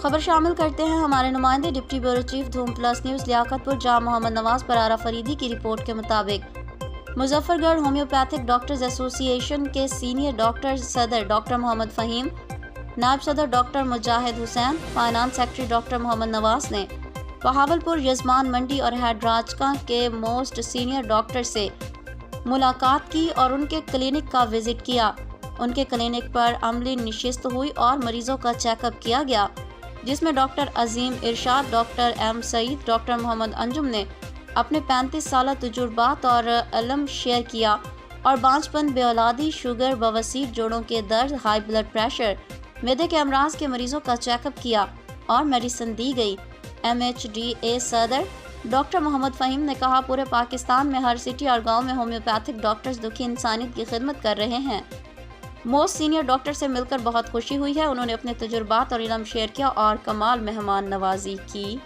خبر شامل کرتے ہیں ہمارے نمائندے ڈپٹی بیورو چیف دھوم پلس نیوز لیاقت پور جام محمد نواز پرارہ فریدی کی رپورٹ کے مطابق مظفر گڑھ ہومیوپیتھک ڈاکٹرز ایسوسی ایشن کے سینئر ڈاکٹر صدر ڈاکٹر محمد فہیم، نائب صدر ڈاکٹر مجاہد حسین، فائنانس سیکرٹری ڈاکٹر محمد نواز نے بہاولپور، یزمان منڈی اور ہیڈراجکا کے موسٹ سینئر ڈاکٹر سے ملاقات کی اور ان کے کلینک کا وزٹ کیا۔ ان کے کلینک پر عملی نشست ہوئی اور مریضوں کا چیک اپ کیا گیا، جس میں ڈاکٹر عظیم ارشاد، ڈاکٹر ایم سعید، ڈاکٹر محمد انجم نے اپنے 35 سالہ تجربات اور علم شیئر کیا اور بانجھپن، بے اولادی، شوگر، بواسیر، جوڑوں کے درد، ہائی بلڈ پریشر، معدے کے امراض کے مریضوں کا چیک اپ کیا اور میڈیسن دی گئی۔ MHDA صدر ڈاکٹر محمد فہیم نے کہا، پورے پاکستان میں ہر سٹی اور گاؤں میں ہومیوپیتھک ڈاکٹرز دکھی انسانیت کی خدمت کر رہے ہیں۔ موسٹ سینئر ڈاکٹر سے مل کر بہت خوشی ہوئی ہے۔ انہوں نے اپنے تجربات اور علم شیئر کیا اور کمال مہمان نوازی کی۔